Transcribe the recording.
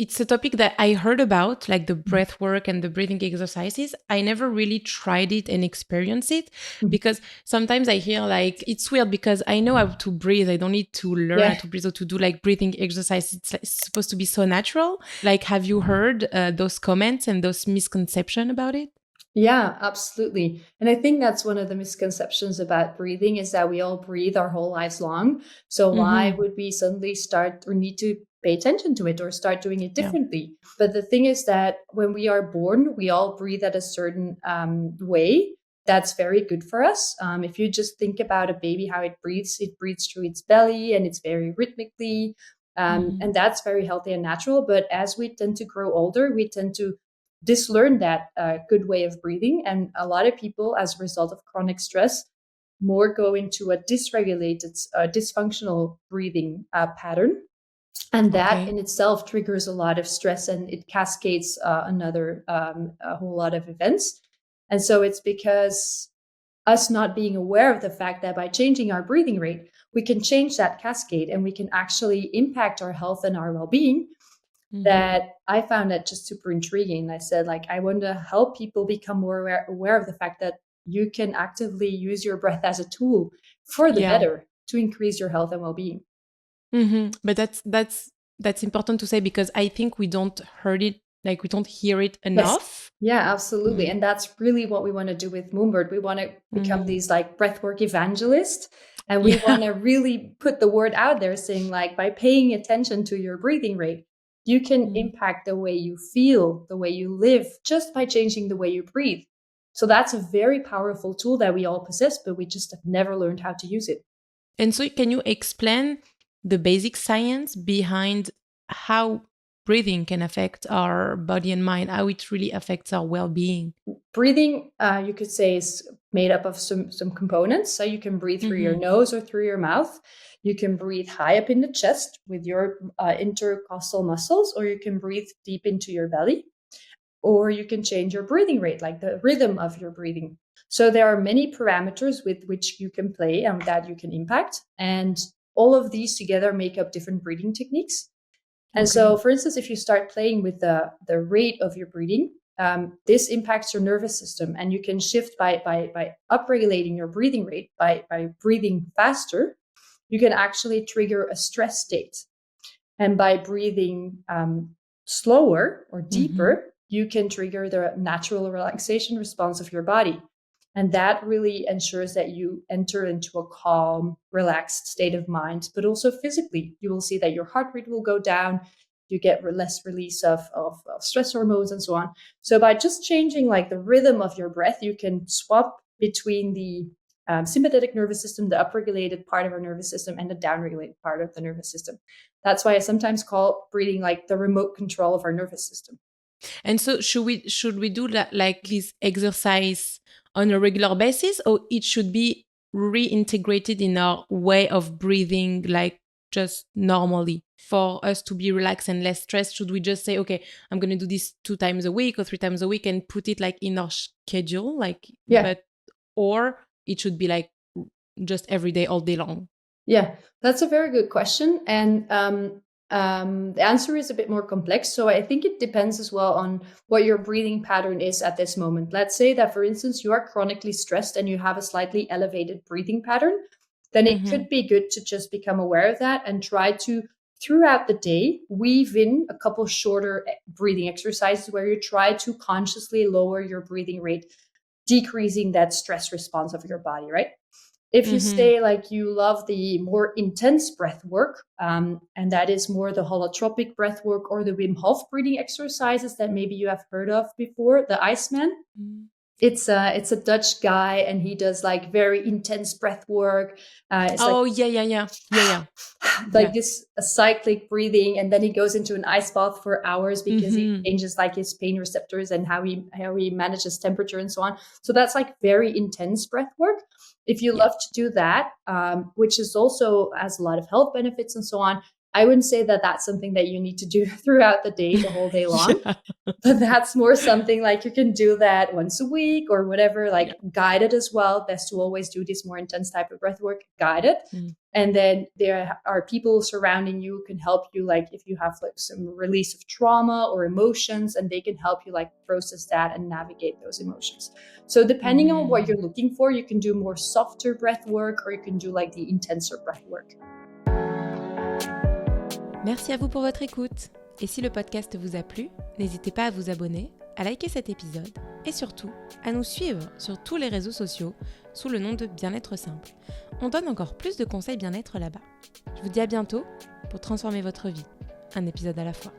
it's a topic that I heard about, like the breath work and the breathing exercises. I never really tried it and experienced it because sometimes I hear like, it's weird because I know how to breathe. I don't need to learn how to breathe or to do like breathing exercises. It's supposed to be so natural. Like, have you heard those comments and those misconceptions about it? Yeah, absolutely. And I think that's one of the misconceptions about breathing is that we all breathe our whole lives long. So why would we suddenly start or need to pay attention to it or start doing it differently? But the thing is that when we are born, we all breathe at a certain way. That's very good for us. If you just think about a baby, how it breathes through its belly and it's very rhythmically. And that's very healthy and natural. But as we tend to grow older, we tend to dislearn that good way of breathing. And a lot of people, as a result of chronic stress, more go into a dysregulated, dysfunctional breathing pattern. And that in itself triggers a lot of stress and it cascades a whole lot of events. And so it's because us not being aware of the fact that by changing our breathing rate, we can change that cascade and we can actually impact our health and our well-being. That I found that just super intriguing. I said, like, I want to help people become more aware of the fact that you can actively use your breath as a tool for the better to increase your health and well-being. But that's important to say because I think we don't heard it, like we don't hear it enough. Yes. Yeah, absolutely. And that's really what we want to do with Moonbird. We want to become these like breathwork evangelists. And we want to really put the word out there saying, like, by paying attention to your breathing rate, you can impact the way you feel, the way you live, just by changing the way you breathe. So that's a very powerful tool that we all possess, but we just have never learned how to use it. And so can you explain the basic science behind how breathing can affect our body and mind, how it really affects our well-being? Breathing, you could say, is made up of some components. So you can breathe through your nose or through your mouth. You can breathe high up in the chest with your intercostal muscles, or you can breathe deep into your belly, or you can change your breathing rate, like the rhythm of your breathing. So there are many parameters with which you can play and that you can impact. And all of these together make up different breathing techniques. And so, for instance, if you start playing with the rate of your breathing, this impacts your nervous system, and you can shift by upregulating your breathing rate, by breathing faster. You can actually trigger a stress state. And by breathing slower or deeper, you can trigger the natural relaxation response of your body. And that really ensures that you enter into a calm, relaxed state of mind, but also physically. You will see that your heart rate will go down. You get less release of stress hormones and so on. So by just changing like the rhythm of your breath, you can swap between the sympathetic nervous system, the upregulated part of our nervous system, and the downregulated part of the nervous system. That's why I sometimes call breathing like the remote control of our nervous system. And so should we do that, like this exercise on a regular basis, or it should be reintegrated in our way of breathing, like just normally for us to be relaxed and less stressed? Should we just say, okay, I'm going to do this 2 times a week or 3 times a week and put it like in our schedule, like, or it should be like just every day, all day long? Yeah, that's a very good question. And the answer is a bit more complex. So I think it depends as well on what your breathing pattern is at this moment. Let's say that, for instance, you are chronically stressed and you have a slightly elevated breathing pattern. Then it could be good to just become aware of that and try to, throughout the day, weave in a couple shorter breathing exercises where you try to consciously lower your breathing rate, decreasing that stress response of your body, right? If you say like you love the more intense breath work, and that is more the holotropic breath work or the Wim Hof breathing exercises that maybe you have heard of before, the Iceman. It's a Dutch guy, and he does like very intense breath work. This cyclic breathing, and then he goes into an ice bath for hours because he changes like his pain receptors and how he manages temperature and so on. So that's like very intense breath work. If you love to do that, which is also has a lot of health benefits and so on, I wouldn't say that that's something that you need to do throughout the day, the whole day long. But that's more something like you can do that once a week or whatever, like guided as well. Best to always do this more intense type of breath work guided. And then there are people surrounding you who can help you, like if you have like some release of trauma or emotions, and they can help you like process that and navigate those emotions. So depending on what you're looking for, you can do more softer breath work, or you can do like the intenser breath work. Merci à vous pour votre écoute. Et si le podcast vous a plu, n'hésitez pas à vous abonner, à liker cet épisode et surtout à nous suivre sur tous les réseaux sociaux sous le nom de Bien-être simple. On donne encore plus de conseils bien-être là-bas. Je vous dis à bientôt pour transformer votre vie, un épisode à la fois.